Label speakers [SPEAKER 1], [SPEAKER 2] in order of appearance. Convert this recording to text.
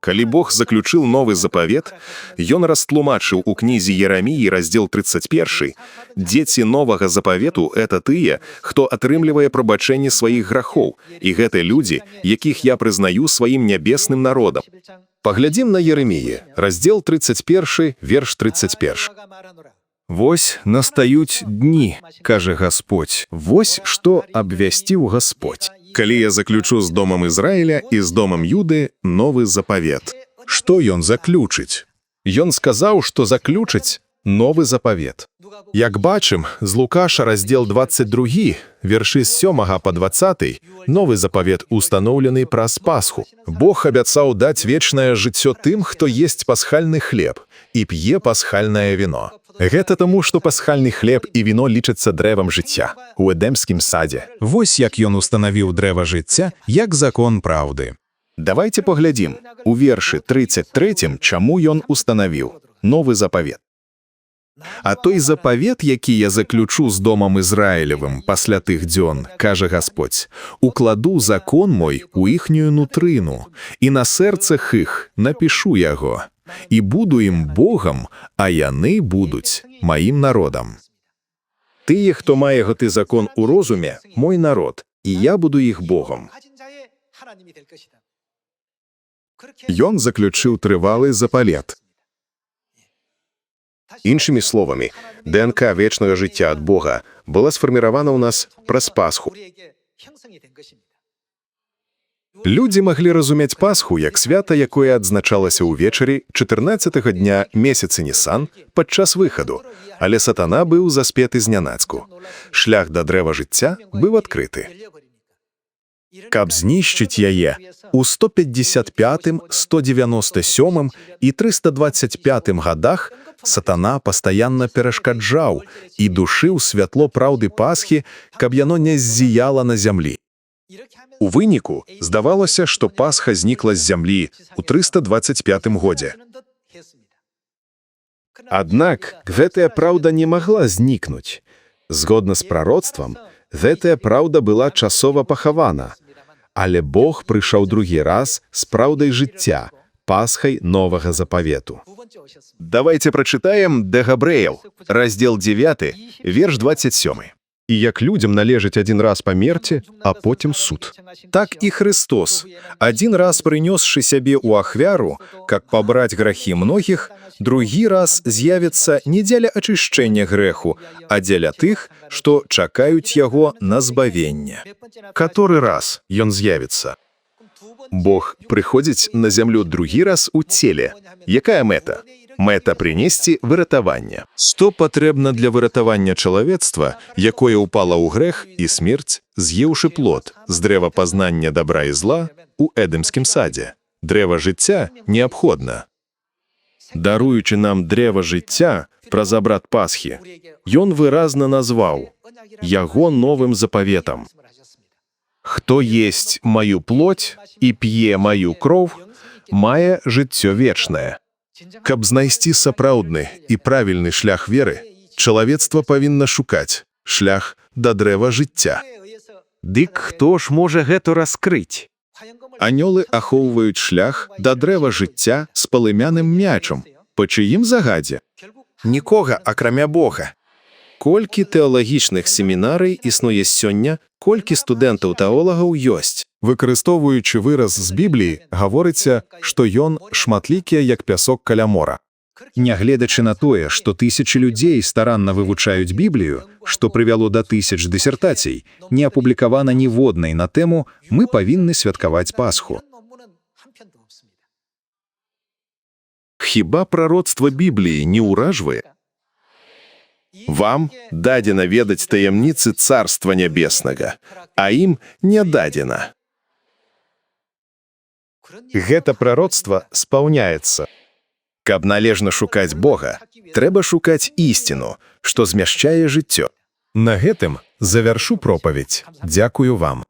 [SPEAKER 1] Калі Бог заключыў новы запавет, ён растлумачыў у кнізе Ераміі, раздзел 31, «Дзеці новага запавету – это тыя, хто атрымлівае прабачэнне сваіх грахоў, і гэта людзі, якіх я прызнаю сваім нябесным народам». Паглядзім на Ереміі, раздзел 31, верш 31. «Вось настаюць дні, кажа Господь, вось што абвясціў Господь. Калі я заключу з домам Ізраіля і з домам Юды новы запавет». Што ён заключыць? Ён сказаў, што заключыць новы запавет. Як бачым, з Лукаша, раздзел 22, вершы з 7 па 20, новы запавет устаноўлены праз Пасху. Бог абяцаў даць вечнае жыццё тым, хто есць пасхальны хлеб і п'е пасхальнае віно. Гэта таму, што пасхальны хлеб і віно лічацца дрэвам жыцця у Эдэмскім садзе. Вось як ён устанавіў дрэва жыцця як закон праўды. Давайте паглядзім у вершы 33, чаму ён устанавіў новы запавет. «А той запавет, які я заключу з домам Ізраілевым пасля тых дзён, кажа Господь, укладу закон мой у іхнюю нутрыну, і на сэрцах іх напішу яго, і буду ім Богам, а яны будуць маім народам. Тыя, хто мае гэты закон у розуме, мой народ, і я буду іх Богом». Ён заключыў трывалы запавет. Іншымі словамі, ДНК вечнага жыцця ад Бога была сфарміравана ў нас праз Пасху. Людзі маглі разумець Пасху як свята, якое адзначалася ўвечары 14-го дня месяца Нісан падчас выхаду, але сатана быў заспеты знянацку. Шлях да дрэва жыцця быў адкрыты. Каб знішчыць яе, у 155, 197 і 325 годах сатана пастаянна перашкаджаў і душыў святло праўды Пасхі, каб яно не ззіяла на зямлі. У выніку здавалася, што Пасха знікла з зямлі ў 325 годзе. Аднак гэтая праўда не магла знікнуць. Згодна з прароцтвам, гэтая праўда была часова пахавана, але Бог прыйшоў другі раз з праўдай жыцця, Пасхай новага запавету. Давайте прачытаем да Габрэяў, раздзел 9, верш 27. «І як людзям належыць адзін раз памерці, а потым суд. Так і Христос, адзін раз прынёсшы сябе ў ахвяру, каб пабраць грахі многіх, другі раз з'явіцца не дзеля ачышчэння грэху, а дзеля тых, што чакаюць яго на збавенне». Каторы раз ён з'явіцца? Бог прыходзіць на зямлю другі раз у целе. Якая мэта? Мэта прынесці выратаванне. Што патрэбна для выратавання чалавецтва, якое ўпала ў грэх і смерць, з'еўшы плод з дрэва пазнання дабра і зла у Эдэмскім садзе? Дрэва жыцця неабходна. Даруючы нам дрэва жыцця праз абрад Пасхі, ён выразна назваў яго новым запаветам. «Хто есць маю плоть і п'е маю кроў, мае жыццё вечнае». Каб знайсці сапраўдны і правільны шлях веры, чалавецтва павінна шукаць шлях да дрэва жыцця.
[SPEAKER 2] Дык хто ж можа гэта раскрыць?
[SPEAKER 1] Анёлы ахоўваюць шлях да дрэва жыцця з палымяным мячам. Па чыім загадзе? Нікога, акрамя Бога. Колькі тэалагічных семінарый існуе сёння, колькі студэнтаў-тэолагаў ёсць. Выкарыстоўваючы выраз з Бібліі, гаворыцца, што ён шматлікія, як пясок каля мора. Нягледзячы на тое, што тысячы людзей старанна вывучаюць Біблію, што прывяло да тысяч дысертацый, не апублікавана ніводнай на тэму «Мы павінны святкаваць Пасху». Хіба прароцтва Бібліі не ўражвае? Вам дадзена ведаць таямніцы Царства Нябеснага, а ім не дадзена. Гэта прароцтва спаўняецца. Каб належна шукаць Бога, трэба шукаць ісціну, што змяшчае жыццё. На гэтым завяршу пропаведь. Дзякую вам.